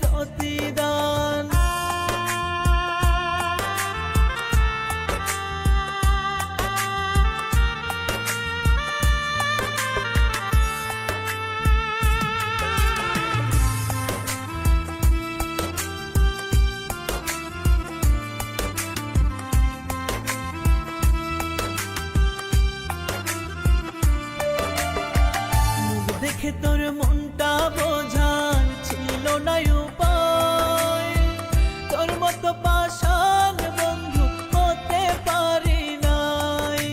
প্রতিদান। দেখে তোর মনটা বোঝার ছিল না উপায়, তোর মতো পাষাণ বন্ধু হতে পারি নাই।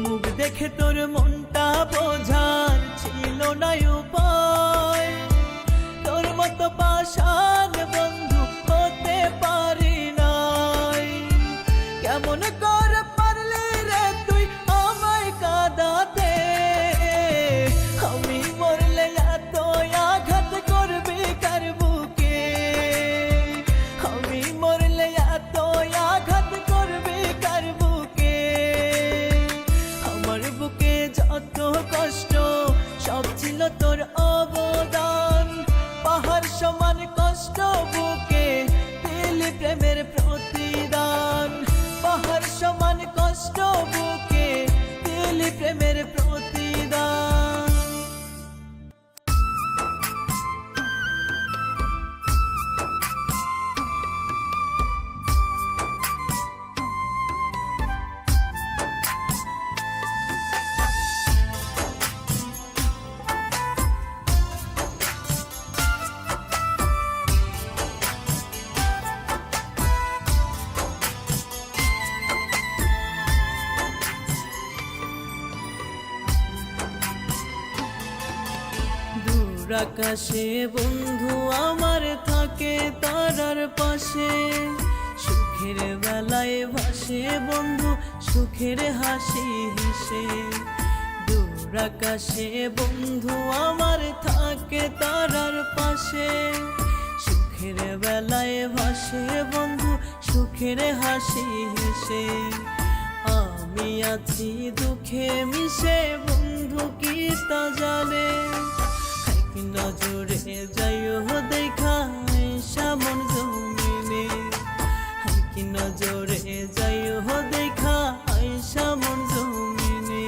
মুখ দেখে তোর মনটা বোঝার ছিল না উপায়, তোর মতো পাষাণ বন্ধু হতে পারি নাই। কেমন করে পারলি রে তুই আমায় কাঁদাতে, আমি মরলে এত আঘাত করবি কার বুকে, আমি মরলে এত আঘাত করবি কার বুকে। আমার বুকে যত কষ্ট সব ছিল তোর অবদান, পাহাড় সমান কষ্ট বুকে দিলি প্রেমের প্রতিদান, পাহাড় সমান কষ্ট বুকে দিলি প্রেমের প্রতিদান। আকাশে বন্ধু আমার থাকে তারার পাশে, সুখের বেলায় ভাসে বন্ধু সুখের হাসি হেসে। দূর আকাশে বন্ধু আমার থাকে তারার পাশে, সুখের বেলায় ভাসে বন্ধু সুখের হাসি হেসে। আমি আছি দুঃখে মিশে বন্ধু কি তা জানে, নজরে যাইও দেখা সামন জমিনে, কি নজরে যাইও দেখা সামন জমিনে।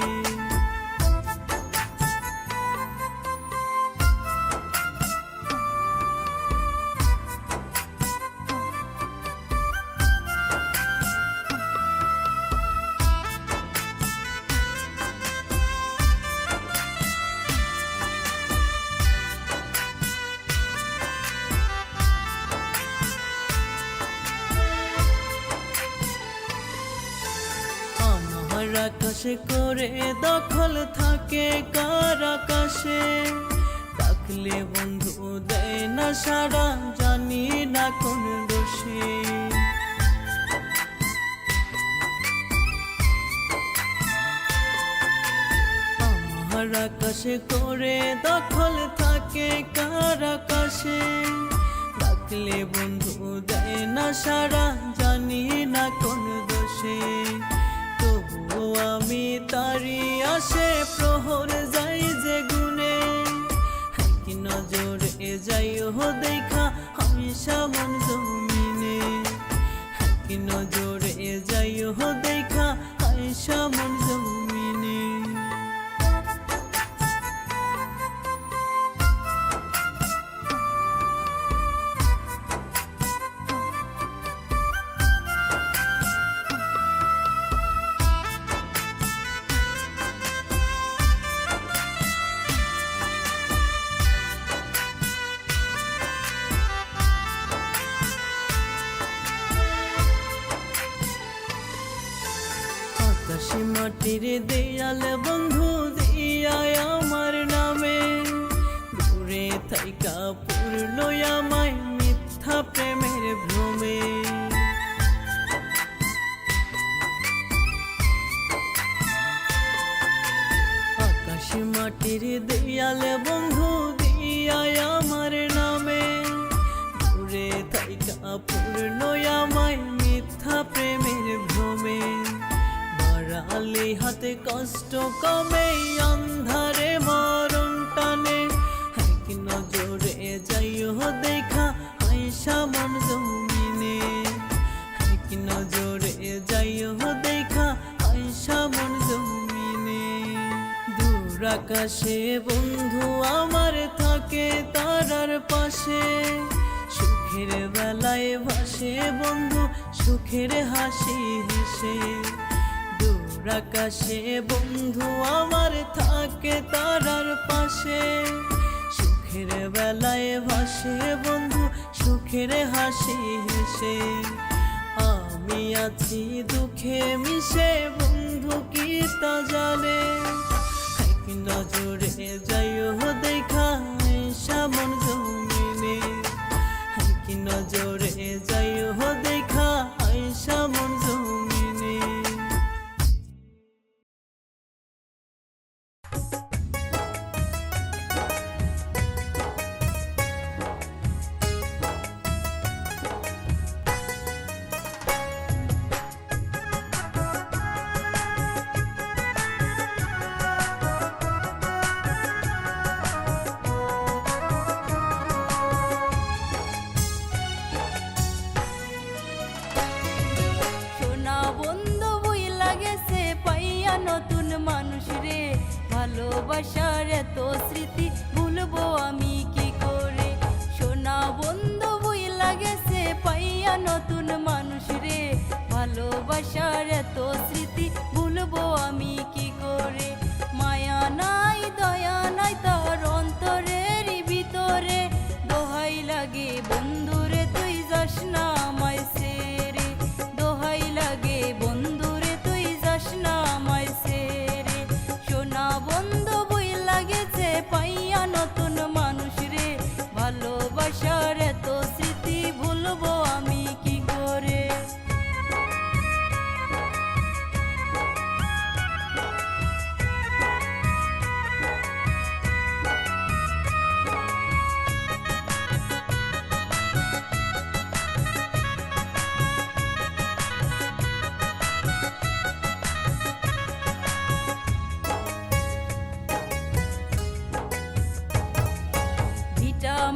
আকাশে করে দখল থাকে কার আকাশে, ডাকলে বন্ধু দেয় না সাড়া জানি না কোন দোষে। আমার আকাশে করে দখল থাকে কার আকাশে, ডাকলে বন্ধু দেয় না সাড়া জানি না কোন দোষে। আমি তারি আসে প্রহর যাই যে গুনে, কি নজরে যাইও দেখা আমি সামন জমিনে, কি নজরে যাইও দেখা আমি সামন জমিনে। আকাশে মাটির দেয়াল বন্ধু দিয়া আমার নামে, দূরে থাইকা পূর্ণ আমায় মিথ্যা প্রেমের ভ্রমে। আকাশে মাটির দেয়াল বন্ধু দিয়া আমার নামে, দূরে থাইকা পূর্ণ আমায় মিথ্যা প্রেমের ভ্রমে। কুড়ালি হাতে কষ্ট কমে অন্ধারে মরণ টানে এক নজরে যাইও দেখা আয়সা মন জমিনে এক নজরে যাইও দেখা আয়সা মন জমিনে দূর আকাশে বন্ধু আমার থাকে তারার পাশে সুখের বেলায় ভাসে বন্ধু সুখের হাসি হেসে দূর আকাশে বন্ধু আমার থাকে তারার পাশে সুখের বেলায় ভাসে বন্ধু সুখের হাসি হেসে আমি আছি দুঃখে মিশে বন্ধু কি তা জানে এক নজরে যাইও দেখা আয়সা মন জমিনে এক নজরে যাইও দেখা আয়সা মন জমিনে নতুন মানুষ রে ভালোবাসার এত স্মৃতি ভুলবো আমি কি করে সোনা বন্ধু বইলা গেছে পাইয়া নতুন মানুষ রে ভালোবাসার এত স্মৃতি ভুলবো আমি কি করে মায়া নাই দয়া নাই তার অন্তরের ভিতরে দোহাই লাগে বন্ধুরে তুই যাস না আমায় ছেড়ে দোহাই লাগে বন্ধুরে তুই যাস না আমায় ছেড়ে সোনা বন্ধু বইলা গেছে পাইয়া নতুন মানুষ রে ভালোবাসার এত স্মৃতি ভুলবো আমি কি করে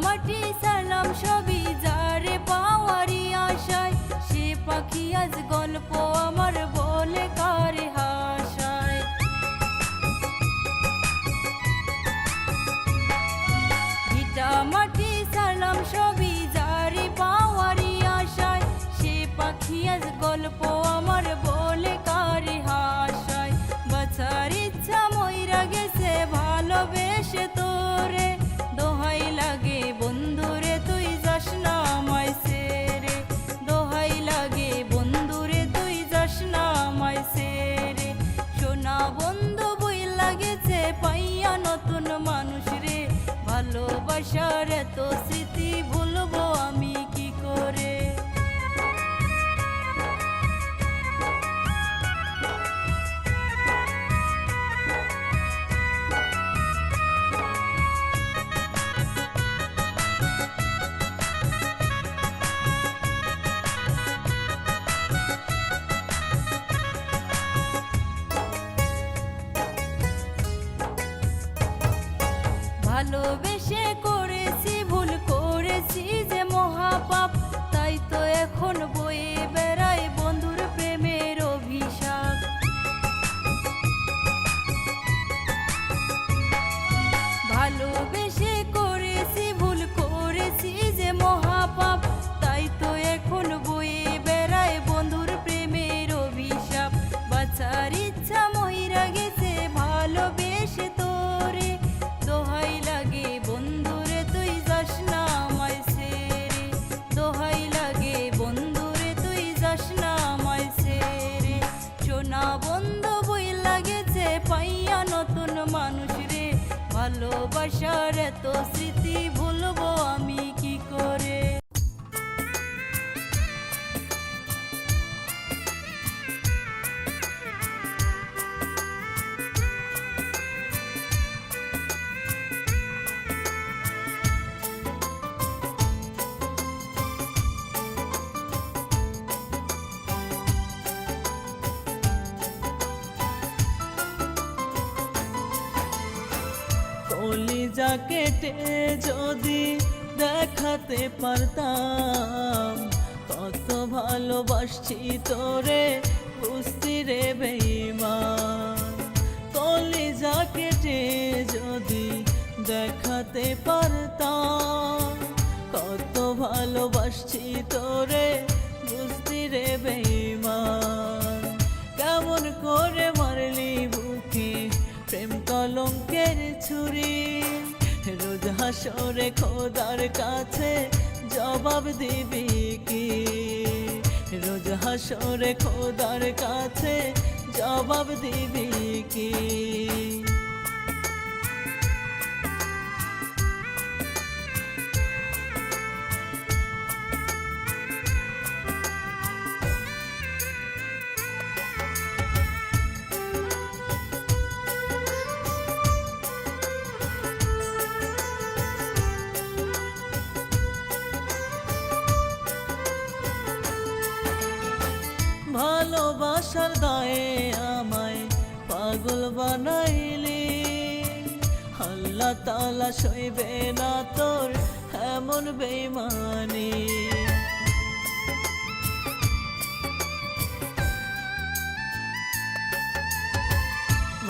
মাটি সালাম সবই যারে পাওয়ারি আশায় সে পাখি আজ গল্প আমার বলে কারে হাসায় ভিটা মাটি সালাম সবই যারে পাওয়ারি আশায় সে পাখি আজ গল্প আমার বলে কারে হাসায় বাছার ইচ্ছা মইরা গেছে ভালোবেসে তোরে দোহাই লাগে বন্ধুরে তুই যাস না আমায় ছেড়ে দোহাই লাগে বন্ধুরে তুই যাস না আমায় ছেড়ে সোনা বন্ধু বই লাগেছে পাইয়া নতুন মানুষ রে ভালোবাসার এত স্মৃতি ভুলবো আমি কি করে ভালোবেসে করেছি ভুল করেছি যে মহাপাপ তাই তো এখন বয়ে বেড়ায় বন্ধুর প্রেমের অভিশাপ ভালোবেসে করেছি ভুল করেছি যে মহাপাপ তাই তো এখন বয়ে বেড়ায় বন্ধুর প্রেমের অভিশাপ বাঁচার ইচ্ছা মইরা গেছে ভালোবেসে তোরে দোহাই লাগে বন্ধুরে তুই যাস না আমায় ছেড়ে দোহাই লাগে বন্ধুরে তুই যাস না আমায় ছেড়ে সোনা বন্ধু বই লাগেছে পাইয়া নতুন মানুষ রে ভালোবাসার এত স্মৃতি ভুলবো আমি কি করে কলিজা কেটে যদি দেখাতে পারতাম কত ভালোবাসছি তোরে, বুঝতি রে বেঈমান। কলিজা কেটে যদি দেখাতে পারতাম কত ভালোবাসছি তোরে, বুঝতি রে বেঈমান। কেমন করে মারলি বুকে প্রেম কলঙ্কের ছুরি, রোজ হাসরে খোদার কাছে জবাব দিবি কি? রোজ হাসরে খোদার কাছে জবাব দিবি কি? ভালোবাসার দায়ে আমায় পাগল বানাইলি, আল্লাহ তাআলা সইবে না তোর এমন বেঈমানি।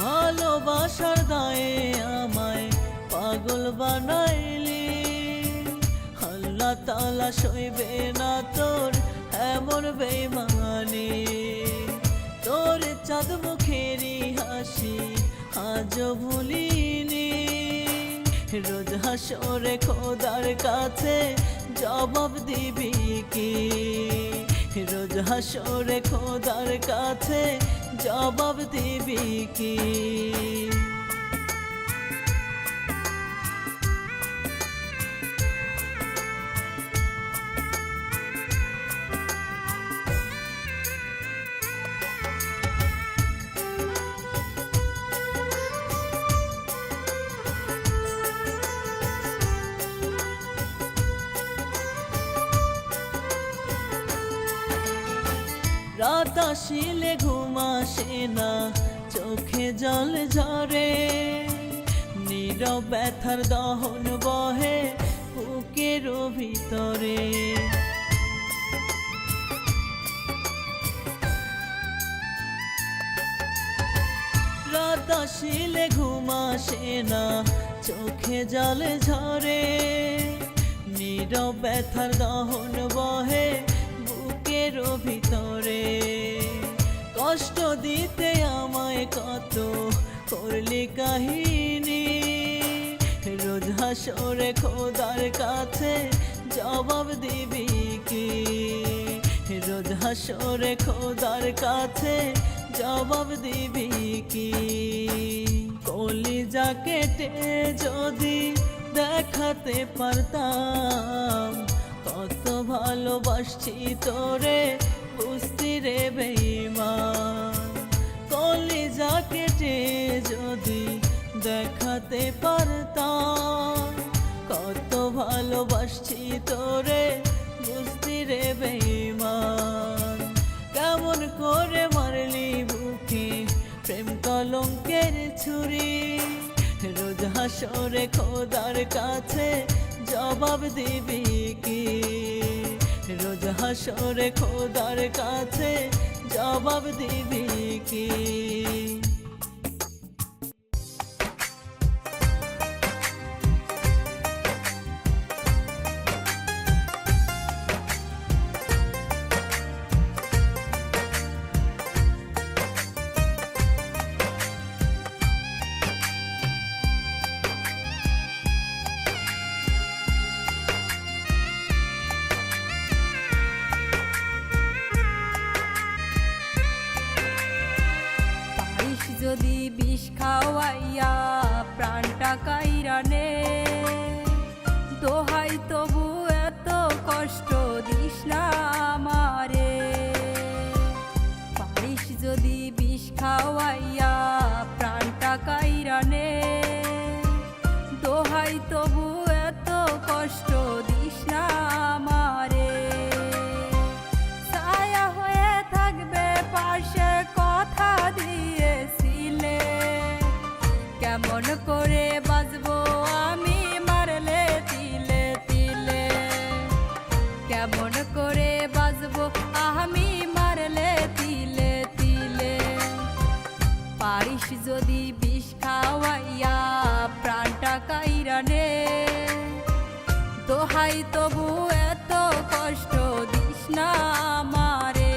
ভালোবাসার দায়ে আমায় পাগল বানাইলি, আল্লাহ তাআলা সইবে না তোর এমন বেঈমানি। তোর চাঁদ মুখেরই হাসি আজও ভুলিনি, রোজ হাসরে খোদার কাছে জবাব দিবি কি? রোজ হাসরে খোদার কাছে জবাব দিবি কি? রাত আসিলে ঘুম আসে না, চোখে জল ঝরে, নীরব ব্যথার দহন বহে বুকের ভিতরে। রাত আসিলে ঘুম আসে না, চোখে জল ঝরে, নীরব ব্যথার দহন বহে বুকের ভিতরে। কষ্ট দিতে আমায় কত করলি কাহিনী, রোজ হাসরে খোদার কাছে জবাব দিবি কি? রোজ হাসরে খোদার কাছে জবাব দিবি কি? কলিজা কেটে যদি দেখাতে পারতাম কত ভালোবাসছি তোরে, বুঝতি রে বেঈমান। কলিজা কেটে যদি দেখাতে পারতাম কত ভালোবাসছি তোরে, বুঝতি রে বেঈমান। কেমন করে মারলি বুকে প্রেম কলঙ্কের ছুরি, রোজ হাসরে খোদার কাছে জবাব দিবি কি? রোজ হাসরে খোদার কাছে জবাব দিবি কি? যদি বিষ খাওয়াইয়া প্রাণটা কাইরা নে, দোহাই তবু এত কষ্ট দিস না আমারে। পারিস যদি বিষ খাওয়াইয়া প্রাণটা কাইরা নে, দোহাই তবু এত কষ্ট দিস না আমারে। ছায়া হয়ে থাকবে পাশে কথা দিয়েছিলে, কেমন করে বাঁচবো আমি দোহাই তবু এত কষ্ট দিস না আমারে,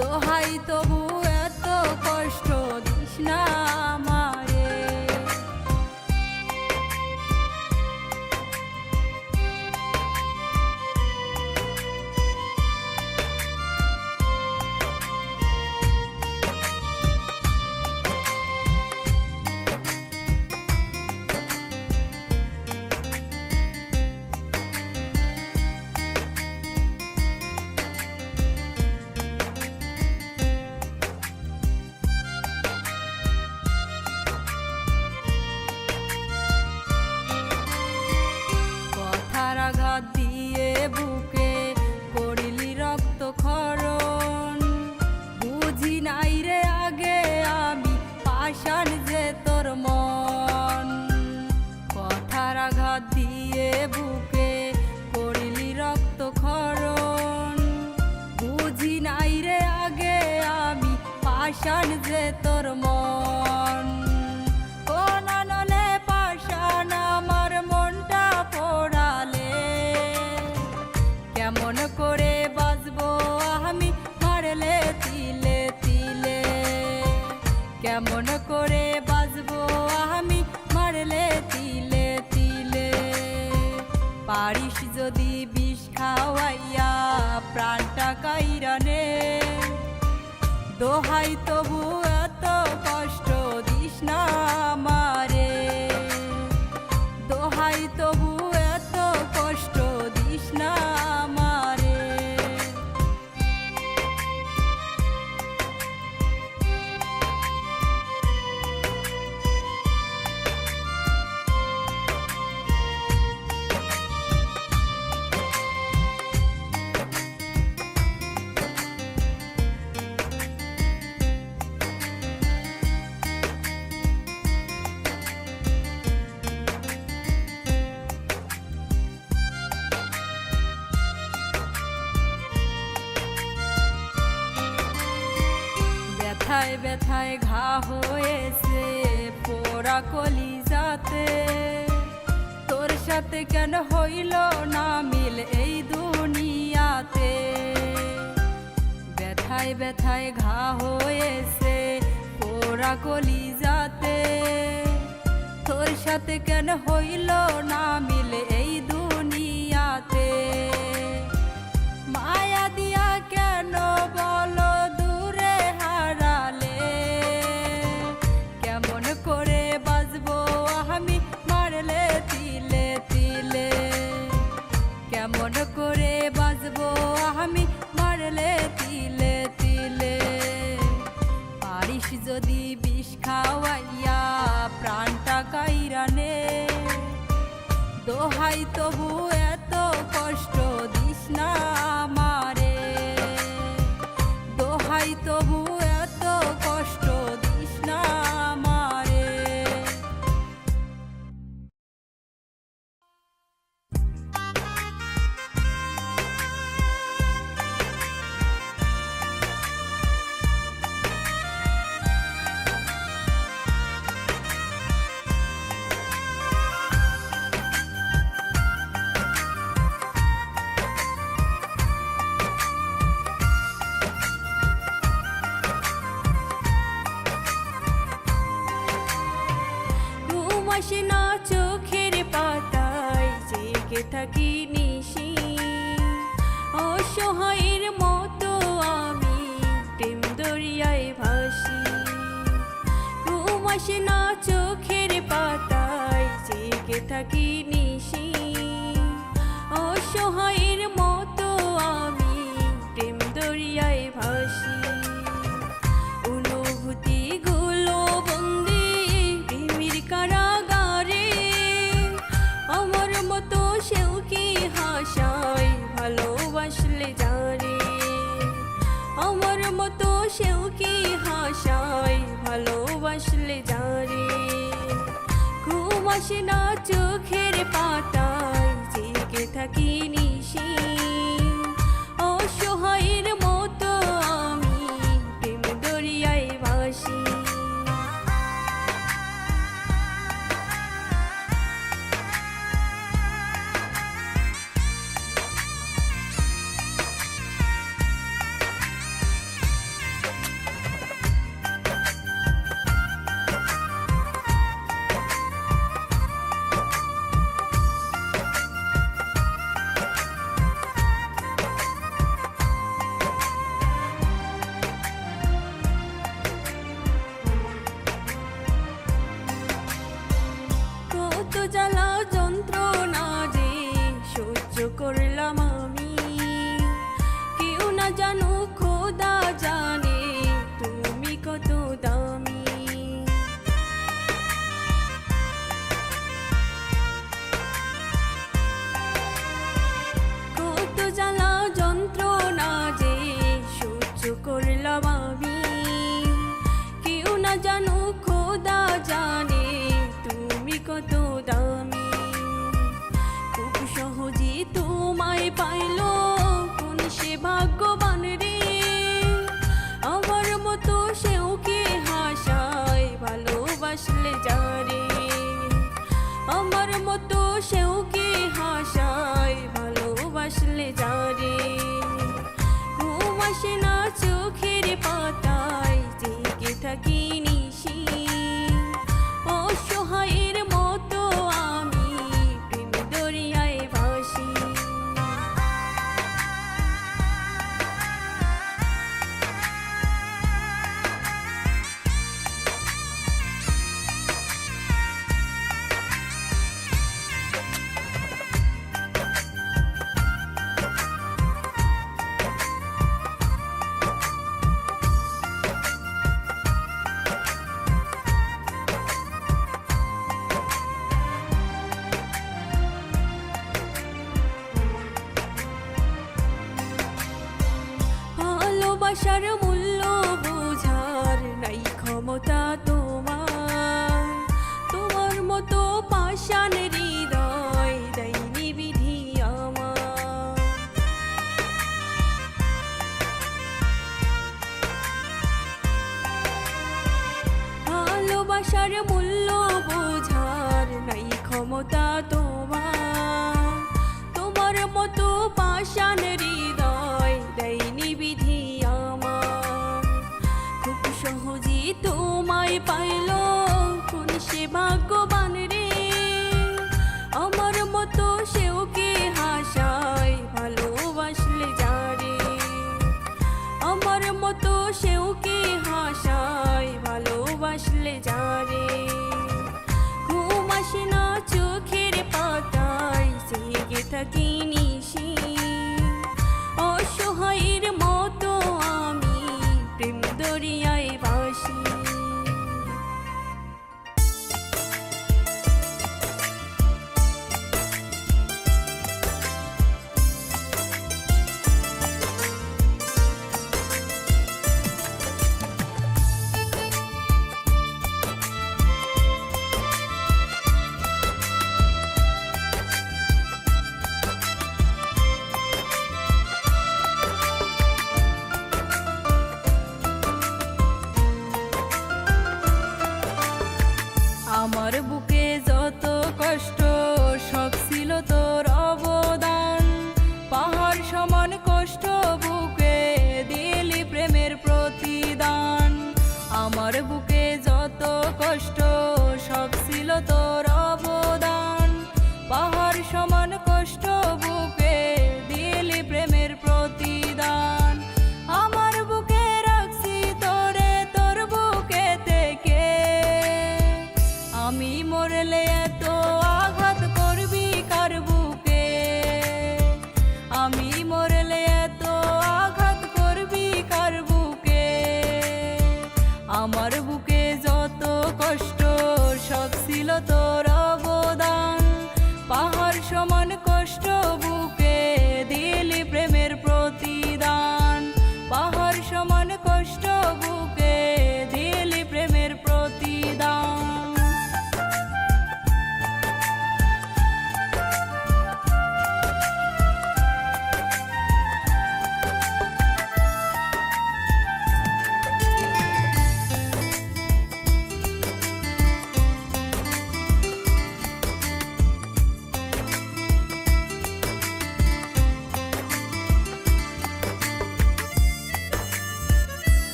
দোহাই তবু এত কষ্ট দিস না আমারে। কথার আঘাত দিয়ে বুকে করিলি রক্তক্ষরণ, বুঝি নাই রে আগে আমি পাষাণ যে তোর মন। কথার আঘাত দিয়ে বুকে করিলি রক্তক্ষরণ, বুঝি নাই রে আগে আমি পাষাণ যে তোর মন। কোন নলে পাষাণ আমার মনটা পোড়ালে, কেমন করে বাঁচবো আমি মারলে তিলে তিলে, কেমন করে বাঁচবো আমি মারলে তিলে তিলে। পারিস যদি বিষ খাওয়াইয়া প্রাণটা কাইরা নে, দোহাই তবু এত কষ্ট দিস না আমারে, দোহাই তবু এত কষ্ট দিস না আমারে। ব্যথায় ব্যথায় ঘা হয়েছে পোড়া কলিজাতে, তোর সাথে কেন হইল না মিল এই দুনিয়াতে। ব্যথায় ব্যথায় ঘা হয়েছে পোড়া কলিজাতে, তোর সাথে কেন হইল না মিল এই দুনিয়াতে। মায়া দিয়া কেন বলো দূরে হারালে, কেমন করে বাঁচবো আমি মারলে তিলে তিলে, কেমন করে বাঁচবো আমি মারলে তিলে তিলে। পারিস যদি বিষ খাওয়াইয়া প্রাণটা কাইরা নে, দোহাই তবু এত কষ্ট দিস না আমারে, দোহাই তবু এত কষ্ট দিস না আমারে। আসে না চোখের পাতায় জেগে থাকি নিশি, অসহায়ের মতো আমি প্রেম দরিয়ায় ভাসি। ঘুম আসে না চোখের পাতায় জেগে থাকি নিশি, অসহায়ের মতো আমি প্রেম দরিয়ায় ভাসি। অনুভূতিগুলো বন্দি প্রেমের কারাগারে, আমার মতো সেও কি হাসায় ভালোবাসলে যারে, আমার মতো সেও কি হাসায় ভালোবাসলে যারে। ঘুম আসে না চোখের পাতায় জেগে থাকি নিশি, অসহায়ের মতো আমি প্রেম দরিয়ায় ভাসি। সেও কি হাসায় ভালোবাসলে যারে, ঘুম আসে না চোখের পাতায় জেগে থাকি নিশি, অসহায়ের মতো আমি প্রেম দরিয়ায় ভাসি। ভালোবাসার মূল্য বোঝার নাই ক্ষমতা তোমার, তোমার মতো পাষাণ হৃদয় দেয়নি বিধি আমার। ভালোবাসার মূল্য বোঝার নাই ক্ষমতা তোমার, তোমার মতো পাষাণ হৃদয় দেয়নি বিধি আমার। খুব সহজে তোমায় পাইল কোন সে ভাগ্যবান রে, আমার মতো সেও কে হাসায় ভালোবাসলে যারে, আমার মতো সেও কে হাসায় ভালোবাসলে যারে। ঘুম আসে না চোখের পাতায় জেগে থাকি নিশি, অসহায়ের মতো আমি প্রেম দরিয়ায় ভাসি। আমার বুকে যত কষ্ট সব ছিল তোর অবদান, পাহাড় সমান কষ্ট বুকে দিলি প্রেমের প্রতিদান। আমার বুকে যত কষ্ট সব ছিল তোর অবদান, পাহাড় সমান কষ্ট বুকে দিলি প্রেমের প্রতিদান। আমার বুকে রাখছি তোরে তোর বুকে থেকে, আমি মরলে এত আঘাত করবি কার বুকে, আমি মরলে এত আঘাত করবি কার বুকে। আমার বুকে যত কষ্ট সব ছিল তোর অবদান, পাহাড় সমান কষ্ট বুকে দিলি প্রেমের প্রতিদান, পাহাড় সমান কষ্ট বুকে দিলি প্রেমের প্রতিদান।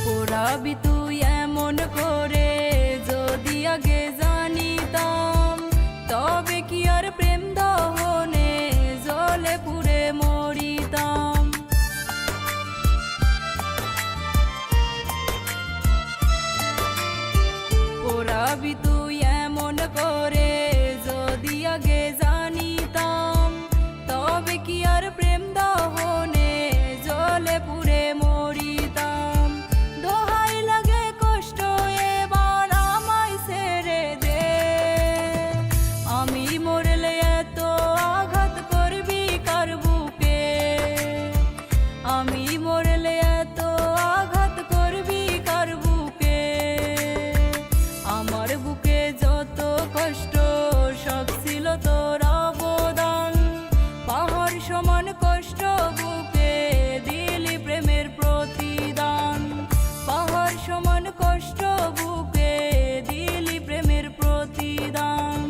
পোড়াবি তুই এমন করে যদি আগে জানিতাম, তবে কি আর প্রেম দহনে জলে পুড়ে মরিতাম। পোড়াবি তুই এমন করে যদি আগে জানিতাম, তবে কি আর প্রেম দহনে জলে পুড়ে মরিতাম। দোহাই লাগে কষ্ট এবার আমায় ছেড়ে দে, আমি মরলে এত আঘাত করবি কার বুকে, আমি মরলে এত আঘাত করবি কার বুকে। আমার বুকে কষ্ট বুকে দিলি প্রেমের প্রতিদান।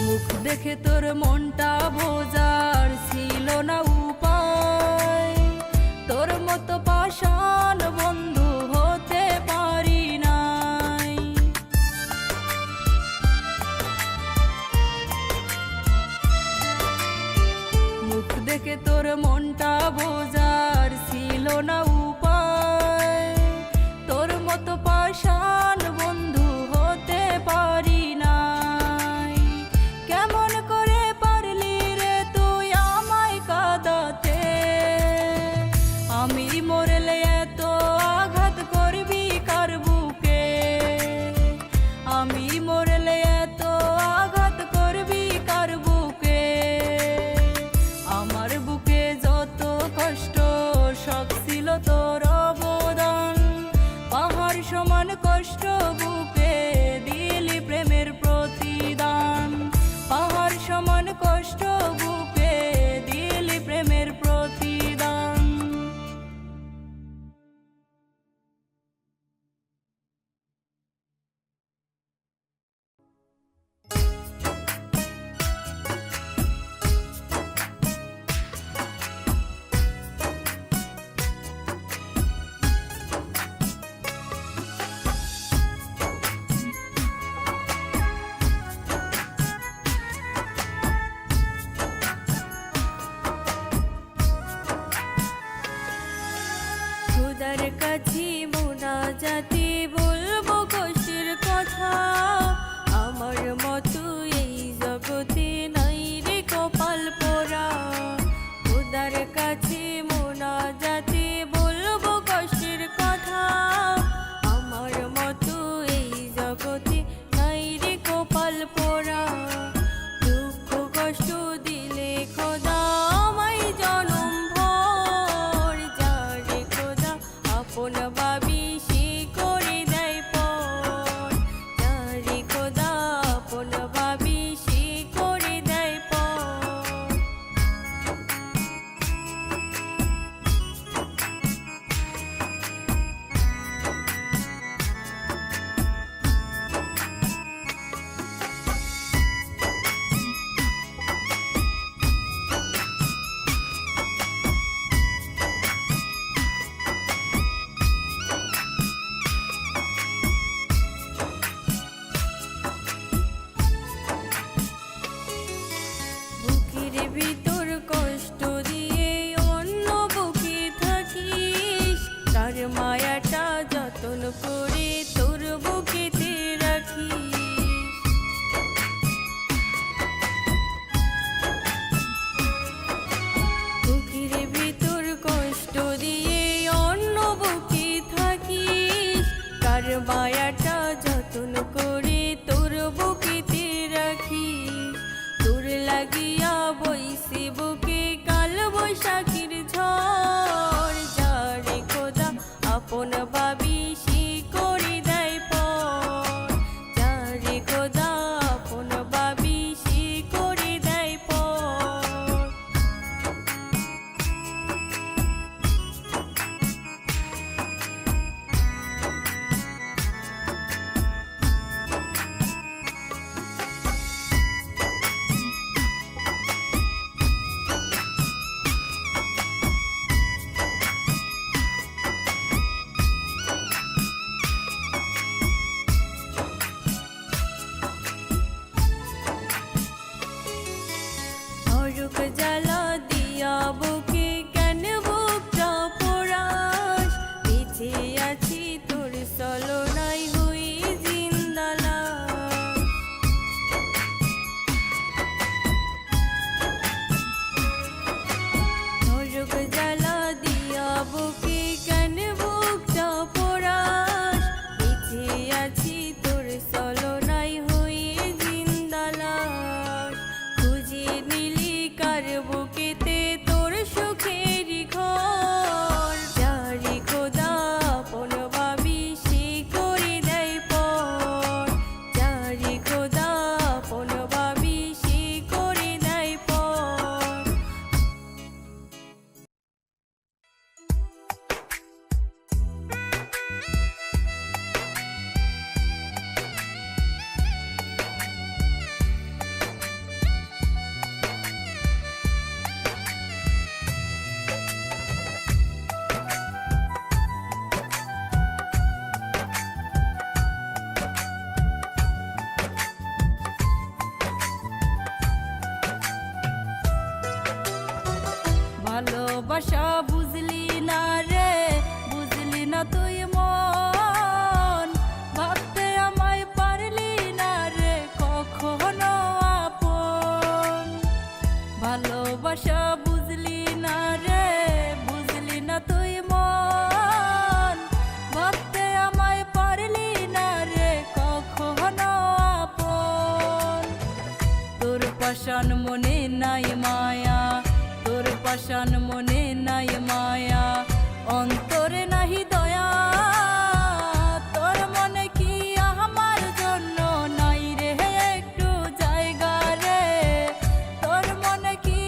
মুখ দেখে তোর মনটা বোঝার ছিল না উপায়, তোর মতো পাষাণ বন্ধু হতে পারি নাই। মুখ দেখে তোর মনটা বোঝার ছিল না উপায়, তোর মতো পাষাণ বন্ধু হতে পারি নাই। কেমন করে পারলি রে তুই আমায় কাঁদাতে, আমি মরলে এত আঘাত করবি কার বুকে, আমি মরলে এত আঘাত করবি কার বুকে। আমার বুকে যত কষ্ট সব ছিল তোর অবদান, পাহাড় সমান কষ্ট বুকে দিলি প্রেমের প্রতিদান, পাহাড় সমান কষ্ট বুকে দিলি প্রেমের প্রতিদান। খোদার কাছে মোনাজাতে বলবো কষ্টের কথা, আমার মতো এই জগতে নাই রে কপাল পোড়া। খোদার কাছে মোনাজাতে বলবো কষ্টের কথা, আমার মতো এই জগতে নাই রে কপাল পোড়া। দুঃখ কষ্ট দিলে খোদা আমায় জনম ভর, যারে খোদা আপন ভাবি সে করে দেয় পর, যারে খোদা আপন ভাবি সে করে দেয় পর। ভালোবাসা বুঝলি না রে, বুঝলি না তুই মন, ভাবতে আমায় পারলি না রে কখনো আপন। ভালোবাসা বুঝলি না রে, বুঝলি না তুই মন, ভাবতে আমায় পারলি না রে কখনো আপন। তোর পাষাণ মনে নাই মায়া, তোর পাষাণ মনে নাই মায়া, অন্তরে নাহি দয়া, তোর মনে কি আমার জন্য নাই রে একটু জায়গা রে, তোর মনে কি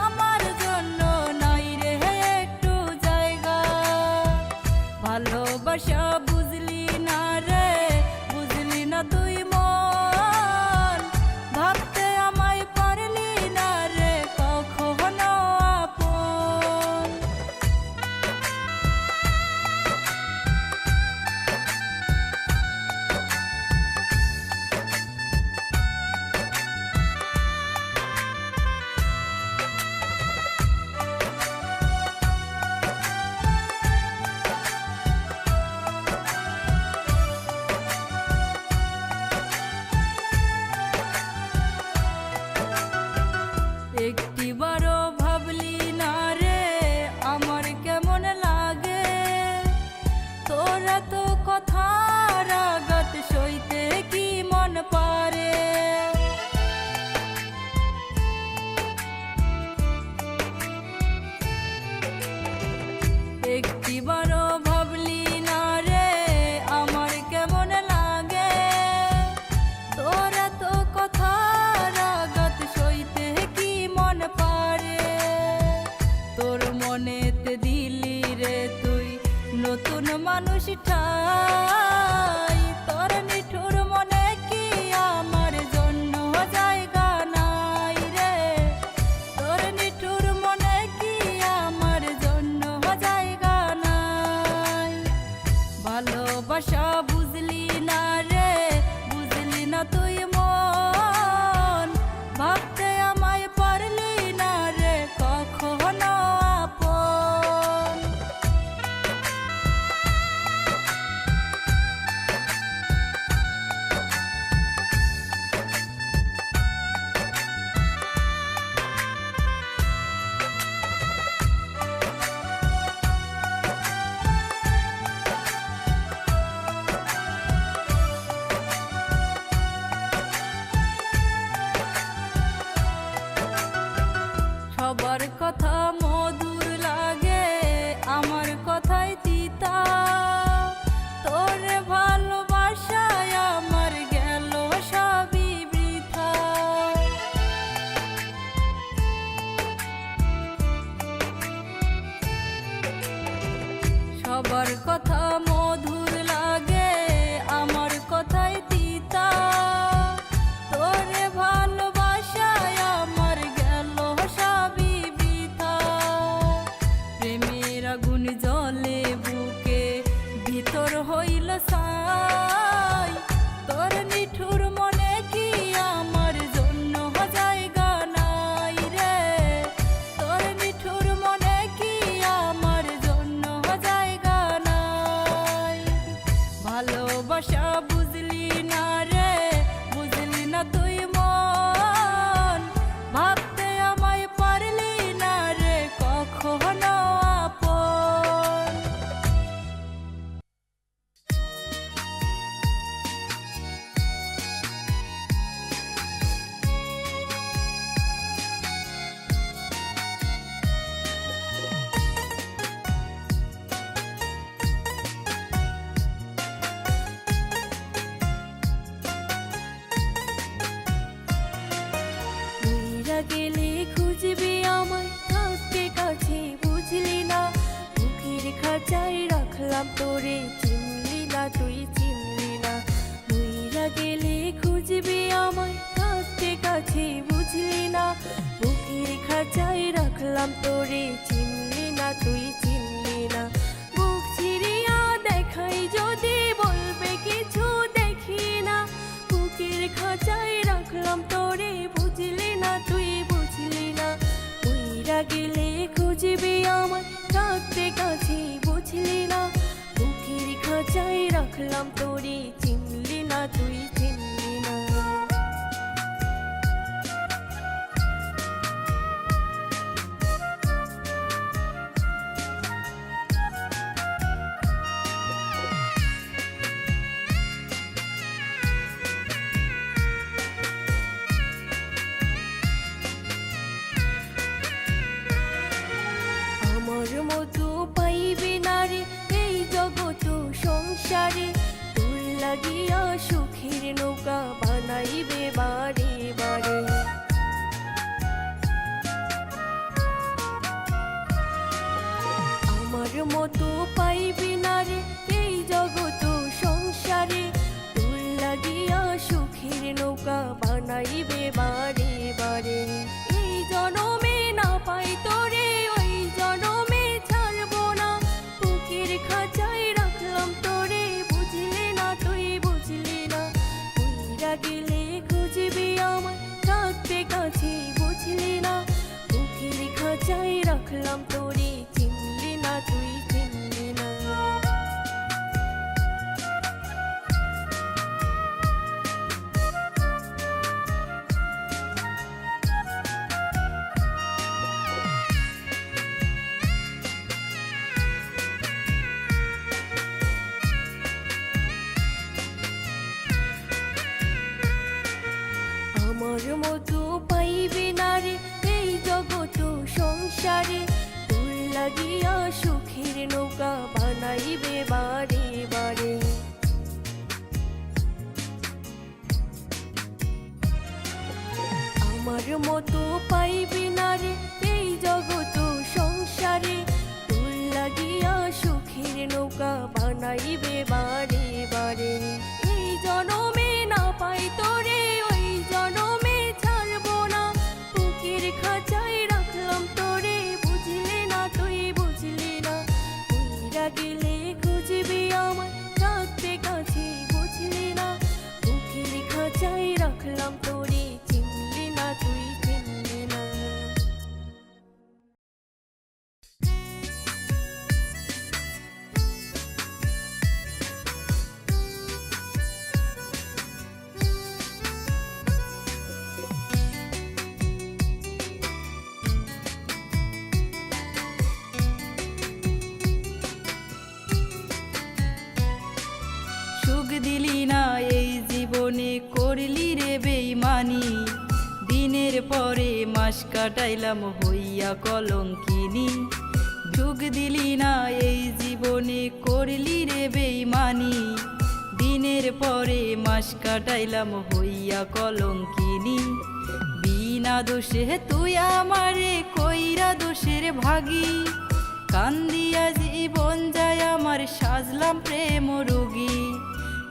আমার জন্য নাই রে একটু জায়গা। ভালোবাসা বুঝলি না রে, বুঝলি না তুই মন, ভাবতে আমায় পারলি না রে কখনো আপন। একটিবারও ভাবলি না রে আমার কেমন লাগে, তোরা তো কথার আঘাত সইতে কি মন পারে। একটিবারও ভাবলি না রে আমার কেমন লাগে, তোরা তো কথার আঘাত সইতে কি মন পারে। তোর মনেতে দিলি রে তুই নতুন মানুষ ঠাই, তোর নিঠুর মনে কি আমার জন্য জায়গা নাই রে, তোর নিঠুর মনে কি আমার জন্য জায়গা নাই। ভালোবাসা বুঝলি না রে, বুঝলি না তুই মন, ভাবতে আমায় পারলি না রে কখনো আপন। সবার কথা মধুর লাগে, আমার কথাই তিতা, তোরে ভালোবাসায় আমার গেল সবই বৃথা। সবার কথা মধুর লাগে, আমার কথাই তিতা, তোরে ভালোবাসায় আমার গেল সবই বৃথা। প্রেমের আগুন জ্বলে বুকে, ভিতর হইল ছাই, তোর নিঠুর মনে কি আমার জন্য জায়গা নাই রে, তোর নিঠুর মনে কি আমার জন্য জায়গা নাই। ভালোবাসা বুঝলি না রে, বুঝলি না তুই মন, ভাবতে আমায় পারলি না রে কখনো আপন। তুইরা গেলে খুঁজবি আমায় থাকতে কাছে বুঝলি না, বুকের খাঁচায় রাখলাম তোরে চিনলি না তুই চিনলি না। তুইরা গেলে খুঁজবি আমায় থাকতে কাছে বুঝলি না, বুকের খাঁচায় রাখলাম তোরে চিনলি না তুই চিনলি না। বুক চিরিয়া দেখাই যদি বলবে কিছু দেখি না, বুকের খাঁচায় রাখলাম তোরে বুঝলি না তুই বুঝলি না। উইরা গেলে খুঁজবি আমায় রাখলাম তোরে, চিনলি না তুই চিনলি না। আমার মতো পাইবে না রে এই জগৎ সংসারে, তোর লাগিয়া সুখের নৌকা বানাইবে বারে বারে। আমার মতো পাইবে না রে এই জগৎ সংসারে, তোর লাগিয়া সুখের নৌকা বানাইবে বারে বারে। এই জনমে না পাই তোরে, ওই জনমে ছাড়বো না, বুকের খাঁচায় রাখলাম তোরে, বুঝলি না তুই বুঝলি না। কইরা গেলে খুঁজবি আমায়, থাকবে কাছে বুঝলি না, বুকের খাঁচায় রাখলাম তোরে, চিনলি না তুই চিনলি না। আমার মতো পাইবে না রে এই জগৎ সংসারে, তোর লাগিয়া সুখের নৌকা বানাইবে বারে বারে। আমার মতো পাইবে না রে এই জগৎ সংসারে, তোর লাগিয়া সুখের নৌকা বানাইবে বারে বারে। এই জনমে না পাই তোরে, ওই জনমে ছাড়বো না, বুকের খাঁচায় রাখলাম তোরে, বুঝলি না তুই বুঝলি না। কইরা গেলে খুঁজবি আমায়, থাকবে কাছে বুঝলি না, বুকের খাঁচায় রাখলাম তোরে, চিনলি না তুই চিনলি না। সুখ দিলি না এই জীবনে, করলি রে বেইমানি, দিনের পরে মাস কাটাইলাম হইয়া কলঙ্কিনী। সুখ দিলি না এই জীবনে, করলি রে বেইমানি, দিনের পরে মাস কাটাইলাম হইয়া কলঙ্কিনী। বিনা দোষে তুই আমারে কইরা দোষের ভাগী, কান্দিয়া জীবন যায় আমার সাজলাম প্রেম রোগী,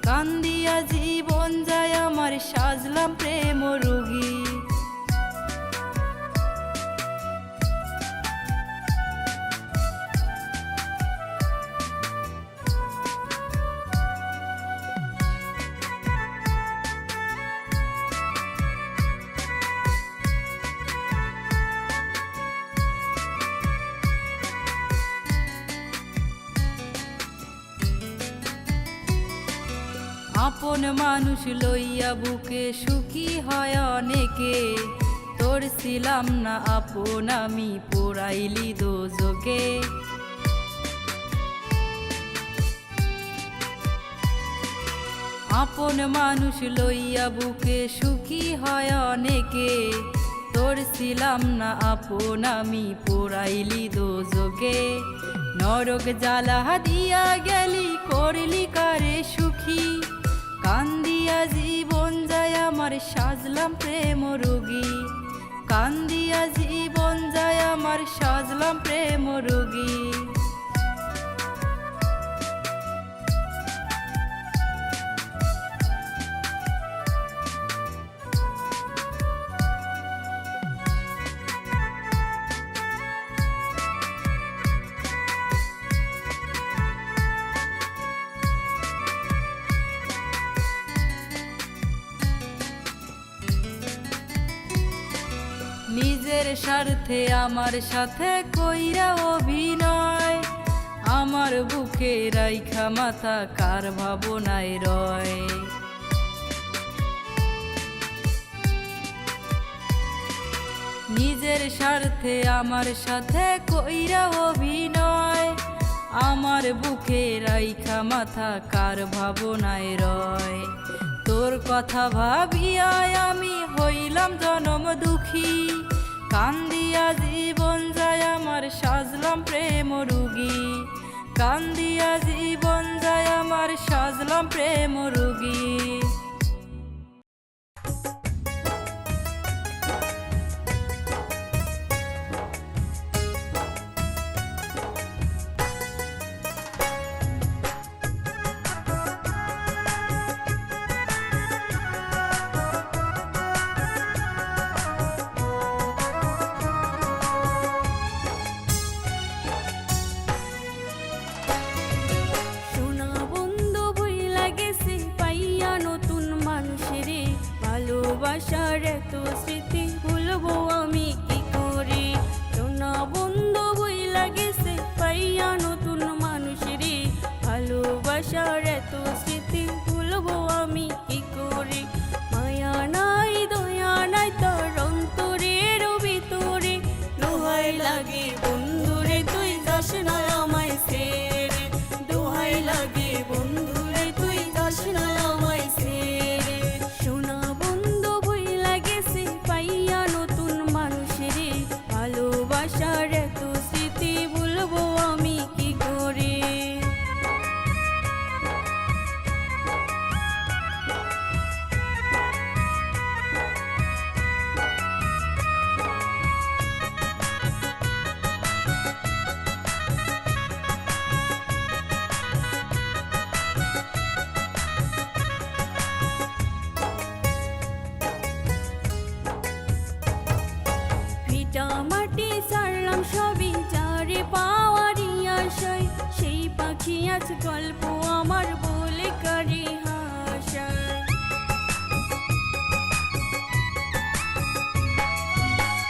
কান্দিয়া জীবন যায় আমার সাজলাম প্রেম রোগী। আপন মানুষ লইয়া বুকে সুখী হয় অনেকে, তোর ছিলাম না আপন আমি পোড়াইলি দোজকে। আপন মানুষ লইয়া বুকে সুখী হয় অনেকে, তোর ছিলাম না আপন আমি পোড়াইলি দোজকে। নরক জ্বালা দিয়া গেলি করলি কারে সুখী, কান্দিয়া জীবন যায় আমার সাজলাম প্রেম রোগী, কান্দিয়া জীবন যায় আমার সাজলাম প্রেম রোগী। নিজের স্বার্থে আমার সাথে কইরা অভিনয়, আমার বুকে বুকে রাইখা মাথা কার ভাবনায় রয়। নিজের স্বার্থে আমার সাথে কইরা অভিনয়, আমার বুকে রাইখা মাথা কার ভাবনায় রয়। তোর কথা ভাবিয়ায় আমি হইলাম জনম দুঃখী, কান্দিয়া জীবন যায় আমার সাজলাম প্রেম রুগী, কান্দিয়া জীবন যায় আমার সাজলাম প্রেম রুগী। ভালোবাসার এত স্মৃতি ভুলবো আমি কি করে, সোনা বন্ধু বইলা গেছে পাইয়া নতুন মানুষেরে, ভালোবাসার এত স্মৃতি ভুলবো আমি কি করে। মায়া নাই দয়া নাই তোর অন্তরের ভিতরে, দোহাই লাগে বন্ধুরে তুই যাস না আমায় ছেড়ে, দোহাই লাগে বন্ধুরে তুই যাস না আমায় ছেড়ে। সোনা ভালোবাসার এত স্মৃতি ভুলবো আমি কি করে। মাটি সারলাম সবই যারে পাওয়ারি আশায়, সেই পাখি আজ গল্প আমার বলে কারি হাসায়।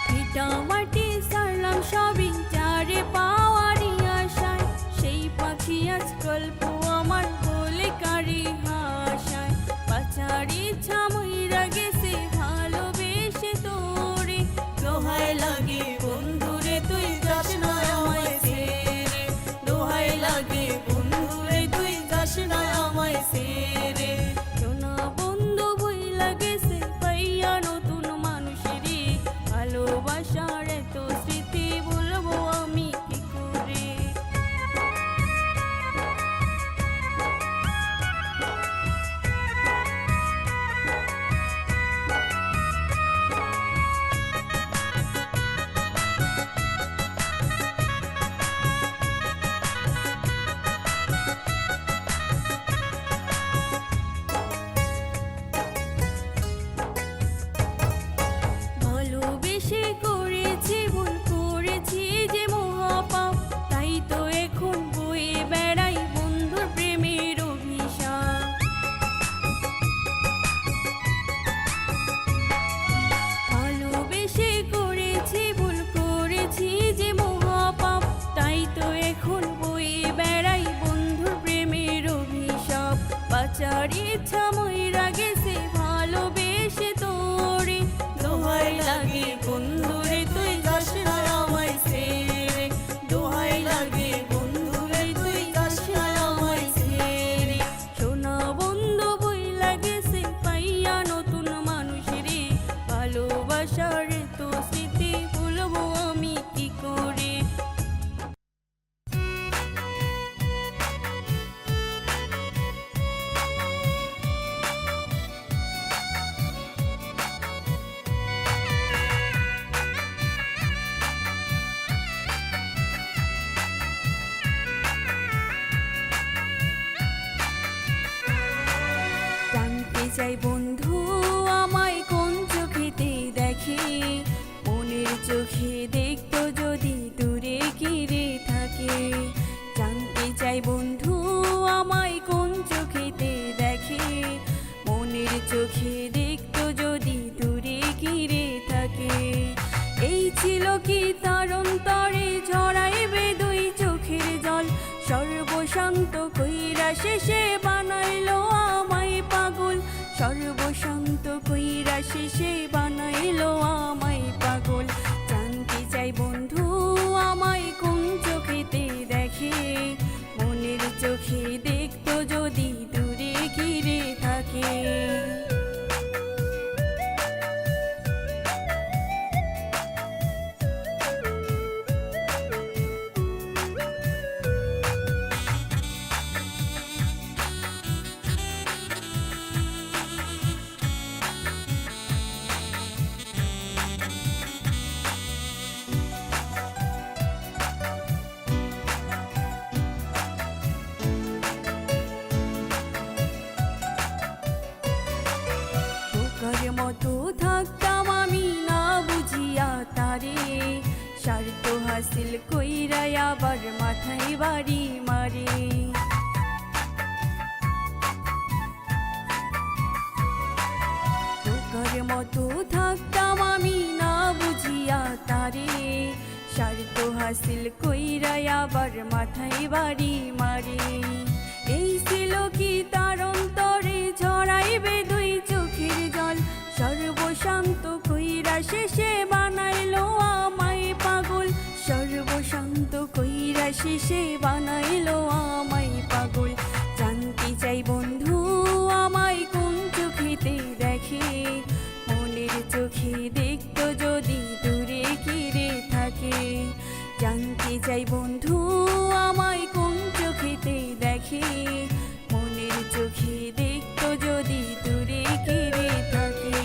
ভিটা মাটি সারলাম সবই যারে পাওয়ারি আশায়, সেই পাখি আজ গল্প আমার বলে কারি হাসায়। বাঁচার ইচ্ছা মইরা গেছে ভালোবেসে তোরে, দোহাই লাগে বন্ধুরে তুই যাস না আমায় ছেড়ে, দোহাই লাগে বন্ধুরে তুই যাস না আমায় ছেড়ে। সোনা বন্ধু বইলা গেছে পাইয়া নতুন মানুষেরে, ভালোবাসার এত স্মৃতি ভুলবো আমি কি করে। ভালোবেসে করেছি ভুল করেছি যে মহাপাপ, তাই তো এখন বয়ে বেড়াই বন্ধুর প্রেমের অভিশাপ। ভালোবেসে করেছি ভুল করেছি যে মহাপাপ, তাই তো এখন বয়ে বেড়াই বন্ধুর প্রেমের অভিশাপ। বাঁচার ইচ্ছা মইরা গেছে ভালোবেসে তোরে, দোহাই লাগে বন্ধুরে তুই যাস না আমায় ছেড়ে, দোহাই লাগে বন্ধুরে তুই যাস না আমায় ছেড়ে। সোনা বন্ধু বইলা গেছে পাইয়া নতুন মানুষেরে, ভালোবাসার তো স্মৃতি ভুলবো আমি কি করে। জানতে চাই বন্ধু আমায় কোন চোখেতে দেখে, মনের চোখে দেখতো যদি দূরে ঘিরে থাকে। জানতে চাই বন্ধু আমায় কোন চোখেতে দেখে, মনের চোখে দেখতো যদি দূরে ঘিরে থাকে। এই ছিল কি তার অন্তরে ঝরাইবে দুই চোখের জল, সর্বশান্ত শেষে বানাইলো আমায় পাগল, সর্বশান্ত কইরা শেষে বানাইলো আমায় পাগল। জানতে চাই বন্ধু আমায় কোন চোখেতে দেখে, মনের চোখে দেখতো যদি দূরে ঘিরে থাকে। বোকার মতো থাকতাম আমি না বুঝিয়া তারে, স্বার্থ হাসিল কইরা আবার মাথায় বাড়ি মারে। বোকার মতো থাকতাম আমি না বুঝিয়া তারে, স্বার্থ হাসিল কইরা আবার মাথায় বাড়ি মারে। এই ছিল কি তার অন্তরে ঝরাইবে দুই চোখের জল, সর্বশান্ত কইরা শেষে বানাইলো আমায় পাগল, সর্বশান্ত কইরা শেষে বানাইলো আমায় পাগল। জানতে চাই বন্ধু আমায় কোন চোখেতে দেখে, মনের চোখে দেখতো যদি দূরে ঘিরে থাকে। জানতে চাই বন্ধু আমায় কোন চোখেতে দেখে, মনের চোখে দেখতো যদি দূরে ঘিরে থাকে।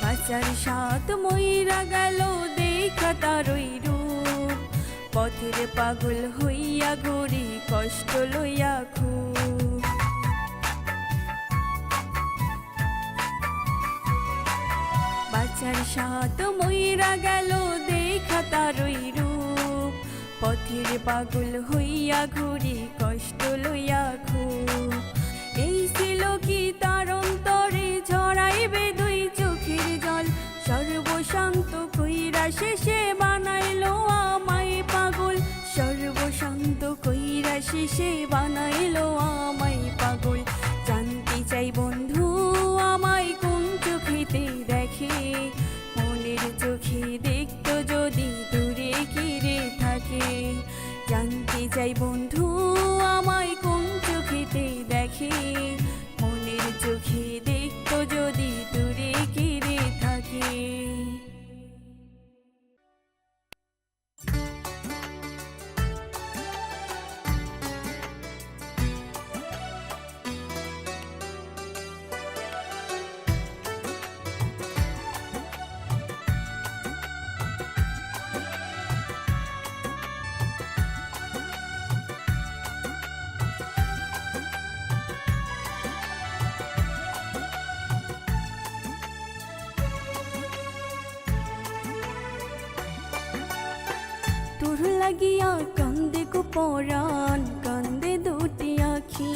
বাঁচার সাথ মইরা গেল দেখা তারই রূপ, পথের পাগল হইয়া ঘুরি কষ্ট লইয়া খুব। বাঁচার সাথ মইরা গেল দেখা তারই রূপ, পথের পাগল হইয়া ঘুরি কষ্ট লইয়া খুব। এই ছিল কি তার অন্তরে ঝরাইবে দুই চোখের জল, সর্বশান্ত কইরা শেষে বানাইলো আমায় পাগল, সর্বশান্ত কইরা শেষে বানাইলো আমায় পাগল। জানতে চাই বন্ধু আমায় কোন চোখেতে দেখে, মনের চোখে দেখতো যদি দূরে ঘিরে থাকে। জানতে চাই বন্ধু আমায় কোন চোখেতে দেখে, মনের চোখে দেখতো যদি দূরে ঘিরে থাকে। তোর লাগিয়া কান্দে গো পরাণ, কান্দে দুটি আখি,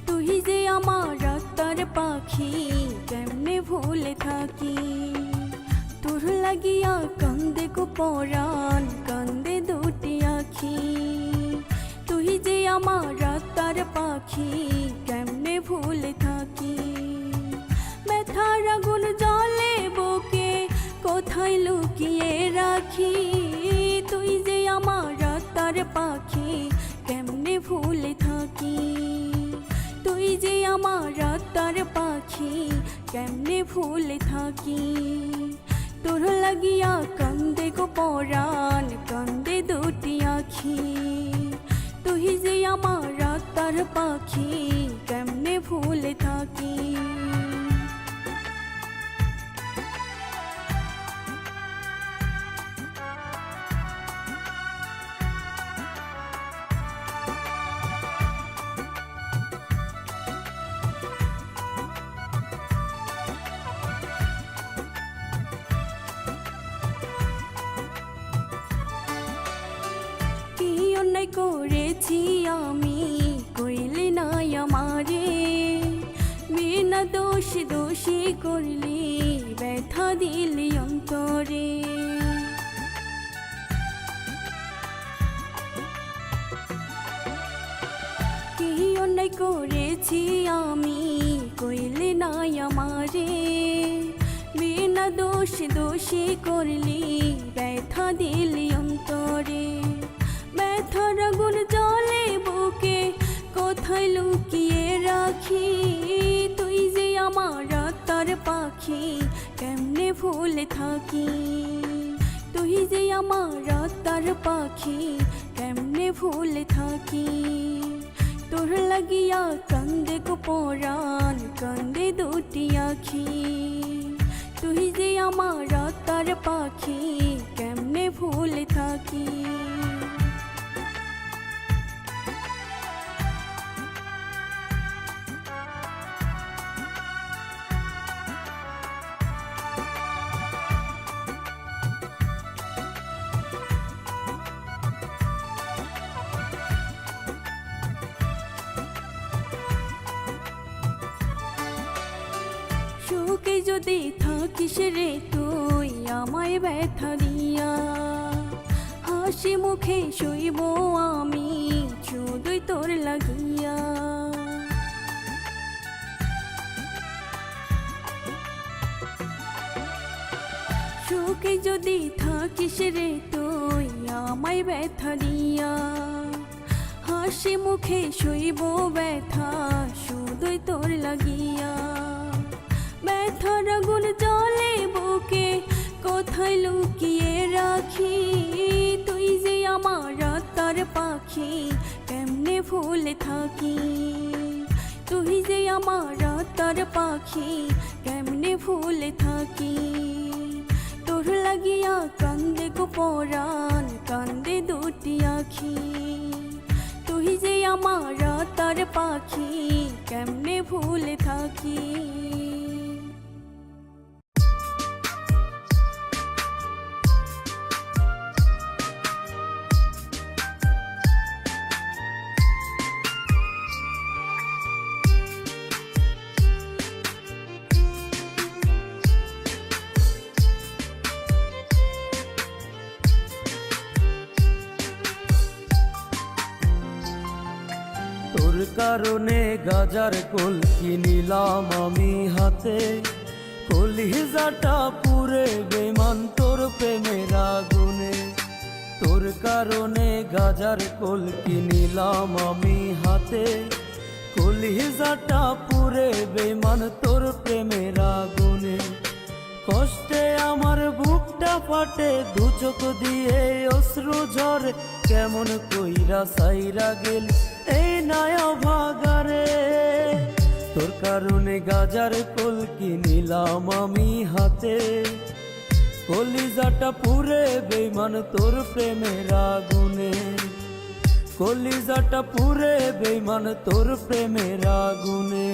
তুই যে আমার আত্মার পাখি, কেমনে ভুলে থাকি। তোর লাগিয়া কান্দে গো পরাণ, কান্দে দুটি আখি, তুই যে আমার আত্মার পাখি, কেমনে ভুলে থাকি। ব্যথার আগুন জ্বলে বুকে, কোথায় লুকিয়ে রাখি, তুই যে আমার আত্মার পাখি, কেমনে ভুলে থাকি। তুই যে আমার আত্মার পাখি, কেমনে ভুলে থাকি। তোর লাগিয়া কান্দে গো পরাণ, কান্দে দুটি আখি, তুই যে আমার আত্মার পাখি, কেমনে ভুলে থাকি। করেছি আমি, কইলে নাই আমারে, বিনা দোষ দোষী করলি, ব্যথা দিলি অন্তরে। কি অন্যায় করেছি আমি, কইলে নাই আমারে, বিনা দোষ দোষী করলি, ব্যথা দিলি অন্তরে। ব্যথার আগুন জ্বলে বুকে, কোথায় লুকিয়ে রাখি, তুই যে আমার আত্মার পাখি, কেমনে ভুলে থাকি। তুই যে আমার আত্মার পাখি, কেমনে ভুলে থাকি। তোর লাগিয়া কান্দে গো পরাণ, কান্দে দুটি আখি। তুই যে আমার আত্মার পাখি, কেমনে ভুলে থাকি। সুখে যদি থাকিস রে তুই আমায় ব্যথা দিয়া, হাসি মুখে শুইব আমি শুধুই তোর লাগিয়া। সুখে যদি থাকিস রে তুই আমায় ব্যথা দিয়া, হাসি মুখে শুইব ব্যথা শুধুই তোর লাগিয়া। ব্যথার আগুন জ্বলে বুকে, কোথায় লুকিয়ে রাখি, তুই যে আমার আত্মার পাখি, কেমনে ভুলে থাকি। তুই যে আমার আত্মার পাখি, কেমনে ভুলে থাকি। তোর লাগিয়া কান্দে গো পরাণ, কান্দে দুটি আখি। তুই যে আমার আত্মার পাখি, কেমনে ভুলে থাকি। তোর কারণে গাজার কোল কিনিলাম আমি হাতে, কলিজাটা পুরে বেমান তোর প্রেমের আগুনে। তোর কারণে গাজার কোল কিনিলাম আমি হাতে, কলিজাটা পুরে বেমান তোর প্রেমের আগুনে। কষ্টে আমার বুকটা ফাটে, দু চোখ দিয়ে অশ্রু ঝরে, কেমন কইরা সাইরা গেলি এই নয়া ভাগারে। তোর কারণে গাজার কোল কিনিলাম আমি হাতে, কলিজাটা পুরে বেইমান তোর প্রেমের আগুনে। কলিজাটা পুরে বেইমান তোর প্রেমের আগুনে।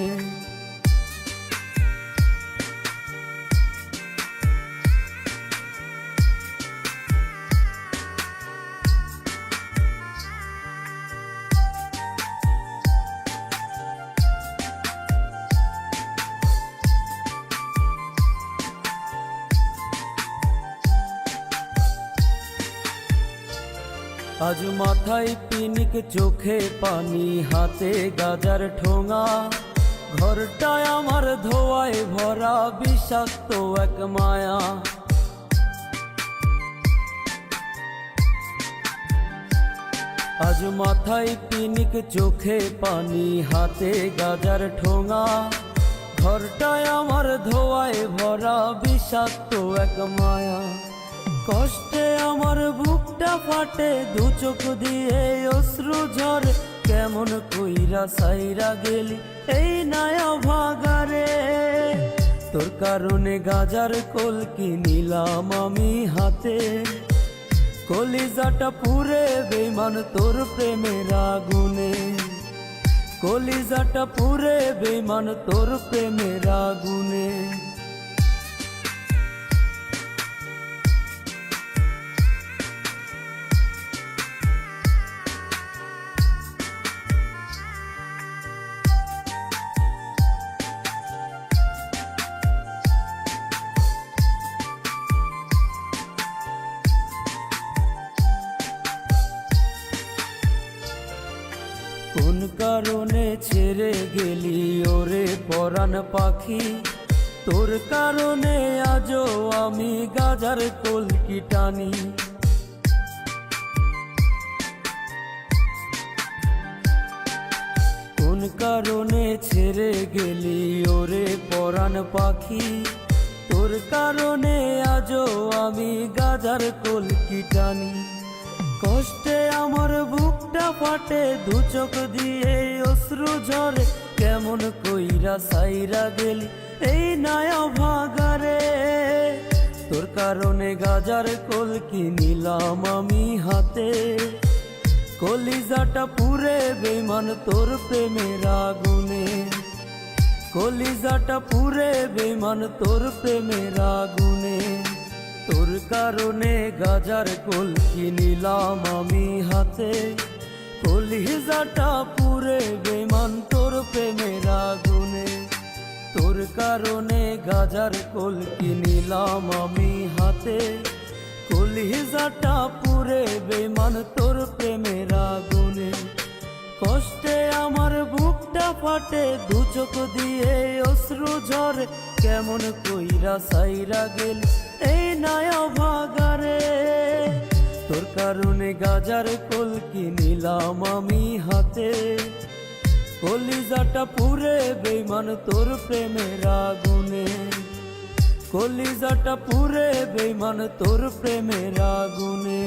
আজ মাথায় পিনিক, চোখে পানি, হাতে গাজার ঠোঙা, ঘরটায় আমার ধোয়ায় ভরা বিষাক্ত এক মায়া। আজ মাথায় পিনিক, চোখে পানি, হাতে গাজার ঠোঙা, ঘরটায় আমার ধোয়ায় ভরা বিষাক্ত এক মায়া। কষ্টে আমার বুকটা ফাটে, দু চোখ দিয়ে অশ্রু ঝরে, কেমন কইরা সাইরা গেলি এই নয়া ভাগারে। তোর কারণে গাজার কোল কিনিলাম আমি হাতে, কলিজাটা পুরে বেইমান তোর প্রেমের আগুনে। কলিজাটা পুরে বেইমান তোর প্রেমের আগুনে। কোন কারণে ছেড়ে গেলি ওরে পরাণ পাখি, তোর কারণে আজও আমি গাজার কলকি টানি। কোন কারণে ছেড়ে গেলি ওরে পরাণ পাখি, তোর কারণে আজও আমি গাজার কলকি টানি। কষ্টে আমার বুকটা ফাটে, দু চোখ দিয়ে অশ্রু ঝরে, কেমন কইরা সাইরা গেলি এই নয়া ভাগারে। তোর কারণে গাজার কলকি নিলাম আমি হাতে, কলিজাটা পুরে বেমান তোর প্রেমের আগুনে। কলিজাটা পুরে বেমান তোর প্রেমের আগুনে। তোর কারণে গাজার কলকি নিলাম আমি হাতে, কলিজাটা পুরে বেমান তোর প্রেমের আগুনে। তোর কারণে গাজার কলকি নিলাম আমি হাতে, কলিজাটা পুরে বেমান তোর প্রেমের আগুনে। কষ্টে আমার বুকটা ফাটে, দু চোখ দিয়ে অশ্রু ঝরে, কেমন কইরা সাইরা গেল এই নয়া ভাগারে। তোর কারণে গাজার কলকি নিলাম আমি হাতে, কলিজাটা পুরে বেমান তোর প্রেমের আগুনে। কলিজাটা পুরে বেমান তোর প্রেমের আগুনে।